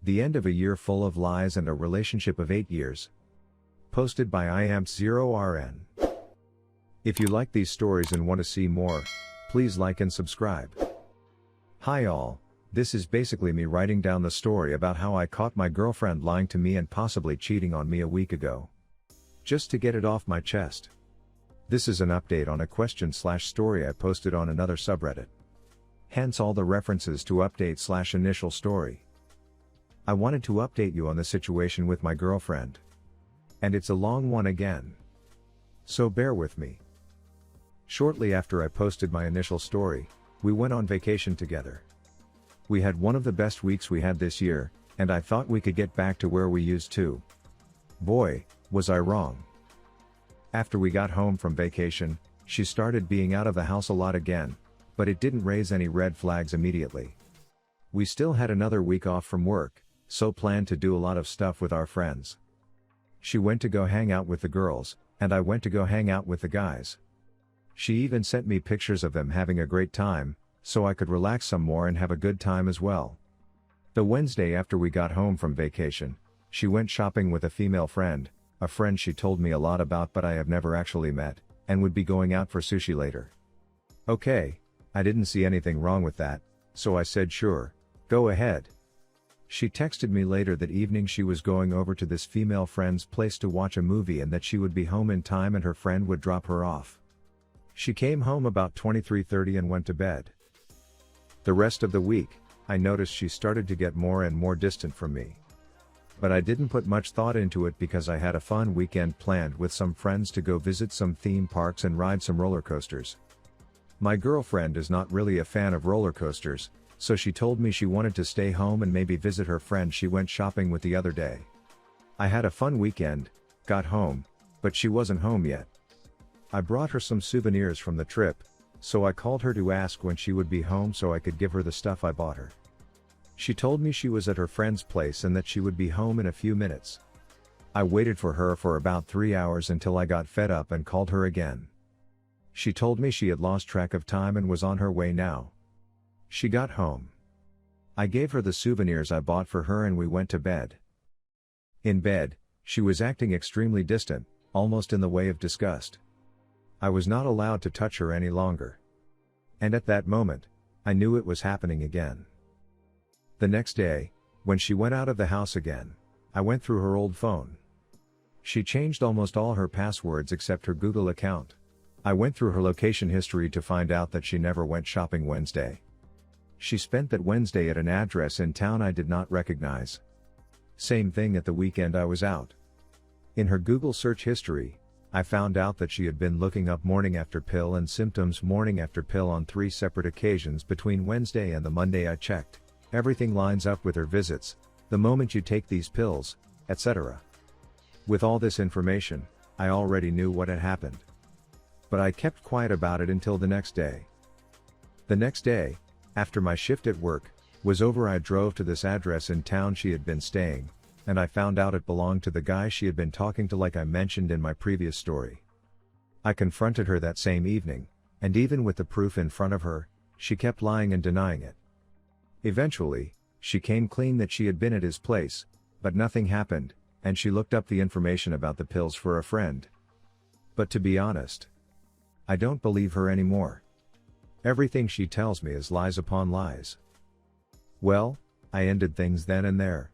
The end of a year full of lies and a relationship of 8 years. Posted by IAMP0RN. If you like these stories and want to see more, please like and subscribe. Hi all, this is basically me writing down the story about how I caught my girlfriend lying to me and possibly cheating on me a week ago. Just to get it off my chest. This is an update on a question/story I posted on another subreddit. Hence all the references to update/initial story. I wanted to update you on the situation with my girlfriend. And it's a long one again. So bear with me. Shortly after I posted my initial story, we went on vacation together. We had one of the best weeks we had this year, and I thought we could get back to where we used to. Boy, was I wrong. After we got home from vacation, she started being out of the house a lot again, but it didn't raise any red flags immediately. We still had another week off from work, so planned to do a lot of stuff with our friends. She went to go hang out with the girls, and I went to go hang out with the guys. She even sent me pictures of them having a great time, so I could relax some more and have a good time as well. The Wednesday after we got home from vacation, she went shopping with a female friend, a friend she told me a lot about but I have never actually met, and would be going out for sushi later. Okay, I didn't see anything wrong with that, so I said sure, go ahead. She texted me later that evening she was going over to this female friend's place to watch a movie and that she would be home in time and her friend would drop her off. She came home about 23:30 and went to bed. The rest of the week, I noticed she started to get more and more distant from me. But I didn't put much thought into it because I had a fun weekend planned with some friends to go visit some theme parks and ride some roller coasters. My girlfriend is not really a fan of roller coasters, so she told me she wanted to stay home and maybe visit her friend she went shopping with the other day. I had a fun weekend, got home, but she wasn't home yet. I brought her some souvenirs from the trip, so I called her to ask when she would be home so I could give her the stuff I bought her. She told me she was at her friend's place and that she would be home in a few minutes. I waited for her for about 3 hours until I got fed up and called her again. She told me she had lost track of time and was on her way now. She got home. I gave her the souvenirs I bought for her and we went to bed. In bed, she was acting extremely distant, almost in the way of disgust. I was not allowed to touch her any longer. And at that moment, I knew it was happening again. The next day, when she went out of the house again, I went through her old phone. She changed almost all her passwords except her Google account. I went through her location history to find out that she never went shopping Wednesday. She spent that Wednesday at an address in town I did not recognize. Same thing at the weekend I was out. In her Google search history, I found out that she had been looking up morning after pill and symptoms morning after pill on 3 separate occasions between Wednesday and the Monday I checked. Everything lines up with her visits, the moment you take these pills, etc. With all this information, I already knew what had happened. But I kept quiet about it until the next day. The next day, after my shift at work was over, I drove to this address in town she had been staying, and I found out it belonged to the guy she had been talking to like I mentioned in my previous story. I confronted her that same evening, and even with the proof in front of her, she kept lying and denying it. Eventually, she came clean that she had been at his place, but nothing happened, and she looked up the information about the pills for a friend. But to be honest, I don't believe her anymore. Everything she tells me is lies upon lies. Well, I ended things then and there.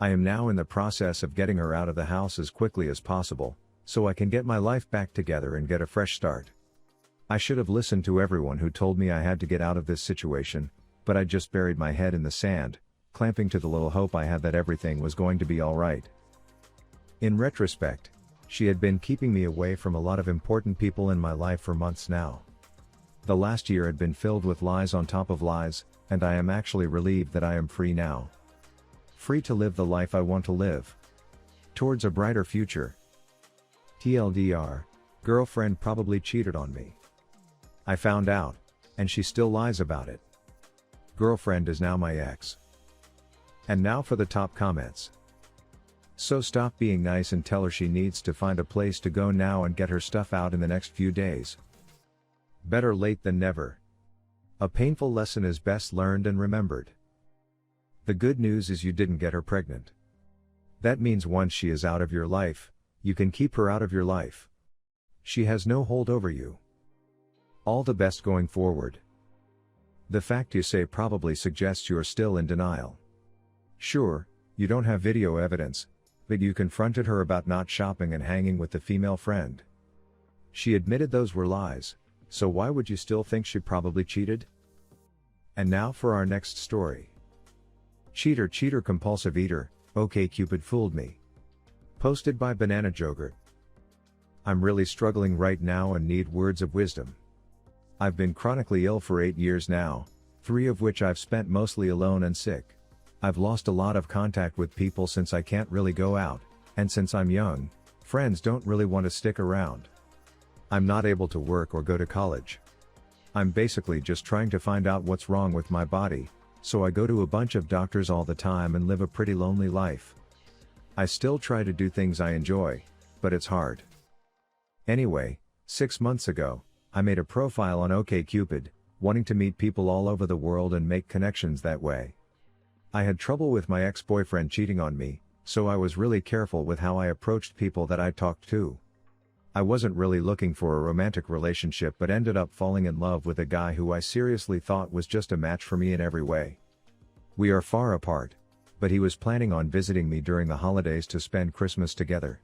I am now in the process of getting her out of the house as quickly as possible, so I can get my life back together and get a fresh start. I should have listened to everyone who told me I had to get out of this situation, but I just buried my head in the sand, clamping to the little hope I had that everything was going to be alright. In retrospect, she had been keeping me away from a lot of important people in my life for months now. The last year had been filled with lies on top of lies, and I am actually relieved that I am free now. Free to live the life I want to live. Towards a brighter future. TLDR, girlfriend probably cheated on me. I found out, and she still lies about it. Girlfriend is now my ex. And now for the top comments. So stop being nice and tell her she needs to find a place to go now and get her stuff out in the next few days. Better late than never. A painful lesson is best learned and remembered. The good news is you didn't get her pregnant. That means once she is out of your life, you can keep her out of your life. She has no hold over you. All the best going forward. The fact you say probably suggests you're still in denial. Sure, you don't have video evidence, but you confronted her about not shopping and hanging with the female friend. She admitted those were lies, so why would you still think she probably cheated? And now for our next story. Cheater compulsive eater, OkCupid fooled me. Posted by Banana Jogurt. I'm really struggling right now and need words of wisdom. I've been chronically ill for 8 years now, 3 of which I've spent mostly alone and sick. I've lost a lot of contact with people since I can't really go out, and since I'm young, friends don't really want to stick around. I'm not able to work or go to college. I'm basically just trying to find out what's wrong with my body, so I go to a bunch of doctors all the time and live a pretty lonely life. I still try to do things I enjoy, but it's hard. Anyway, 6 months ago, I made a profile on OkCupid, wanting to meet people all over the world and make connections that way. I had trouble with my ex-boyfriend cheating on me, so I was really careful with how I approached people that I talked to. I wasn't really looking for a romantic relationship but ended up falling in love with a guy who I seriously thought was just a match for me in every way. We are far apart, but he was planning on visiting me during the holidays to spend Christmas together.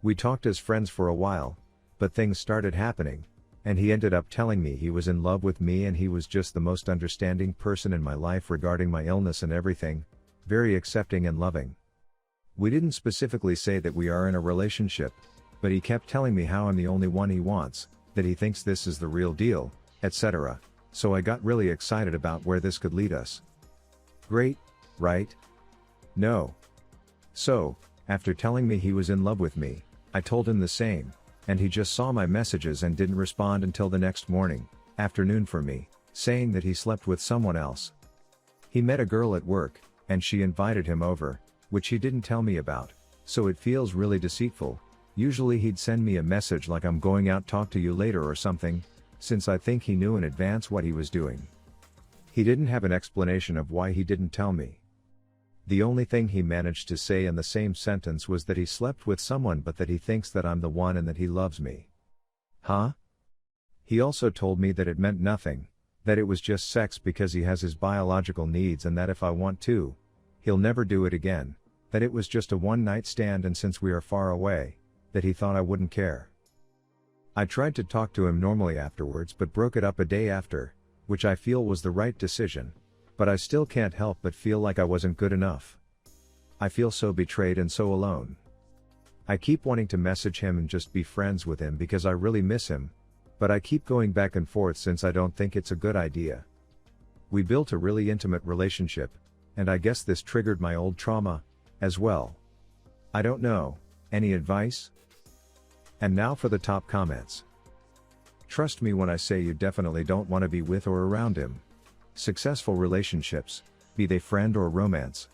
We talked as friends for a while, but things started happening, and he ended up telling me he was in love with me and he was just the most understanding person in my life regarding my illness and everything, very accepting and loving. We didn't specifically say that we are in a relationship, but he kept telling me how I'm the only one he wants, that he thinks this is the real deal, etc., so I got really excited about where this could lead us. Great, right? No. So, after telling me he was in love with me, I told him the same, and he just saw my messages and didn't respond until the next morning, afternoon for me, saying that he slept with someone else. He met a girl at work, and she invited him over, which he didn't tell me about, so it feels really deceitful. Usually he'd send me a message like I'm going out, talk to you later or something, since I think he knew in advance what he was doing. He didn't have an explanation of why he didn't tell me. The only thing he managed to say in the same sentence was that he slept with someone but that he thinks that I'm the one and that he loves me. Huh? He also told me that it meant nothing, that it was just sex because he has his biological needs and that if I want to, he'll never do it again, that it was just a one-night stand and since we are far away, that he thought I wouldn't care. I tried to talk to him normally afterwards but broke it up a day after, which I feel was the right decision. But I still can't help but feel like I wasn't good enough. I feel so betrayed and so alone. I keep wanting to message him and just be friends with him because I really miss him, but I keep going back and forth since I don't think it's a good idea. We built a really intimate relationship, and I guess this triggered my old trauma, as well. I don't know, any advice? And now for the top comments. Trust me when I say you definitely don't want to be with or around him. Successful relationships, be they friend or romance,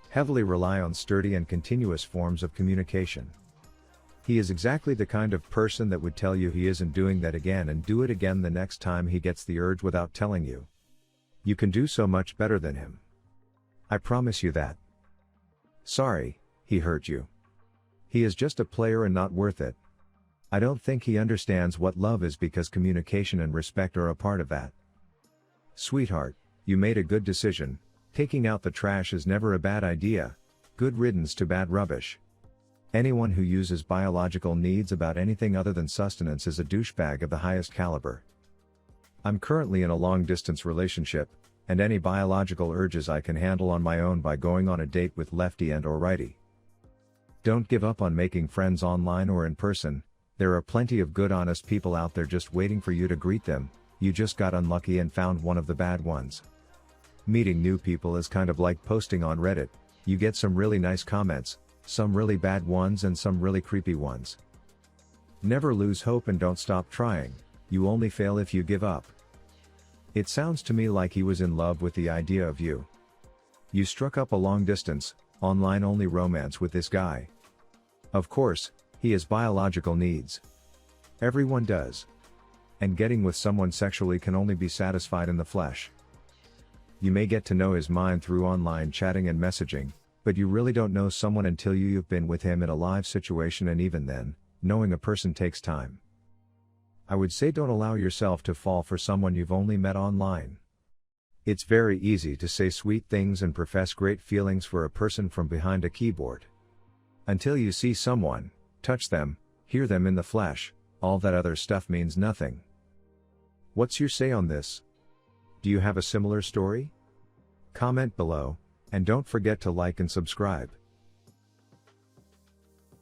heavily rely on sturdy and continuous forms of communication. He is exactly the kind of person that would tell you he isn't doing that again and do it again the next time he gets the urge without telling you. You can do so much better than him. I promise you that. Sorry, he hurt you. He is just a player and not worth it. I don't think he understands what love is because communication and respect are a part of that. Sweetheart, you made a good decision. Taking out the trash is never a bad idea. Good riddance to bad rubbish. Anyone who uses biological needs about anything other than sustenance is a douchebag of the highest caliber. I'm currently in a long-distance relationship, and any biological urges I can handle on my own by going on a date with lefty and or righty. Don't give up on making friends online or in person. There are plenty of good honest people out there just waiting for you to greet them. You just got unlucky and found one of the bad ones. Meeting new people is kind of like posting on Reddit. You get some really nice comments, some really bad ones and some really creepy ones. Never lose hope and don't stop trying. You only fail if you give up. It sounds to me like he was in love with the idea of you. You struck up a long distance, online only romance with this guy. Of course, he has biological needs. Everyone does. And getting with someone sexually can only be satisfied in the flesh. You may get to know his mind through online chatting and messaging, but you really don't know someone until you've been with him in a live situation, and even then, knowing a person takes time. I would say don't allow yourself to fall for someone you've only met online. It's very easy to say sweet things and profess great feelings for a person from behind a keyboard. Until you see someone, touch them, hear them in the flesh, all that other stuff means nothing. What's your say on this? Do you have a similar story? Comment below, and don't forget to like and subscribe.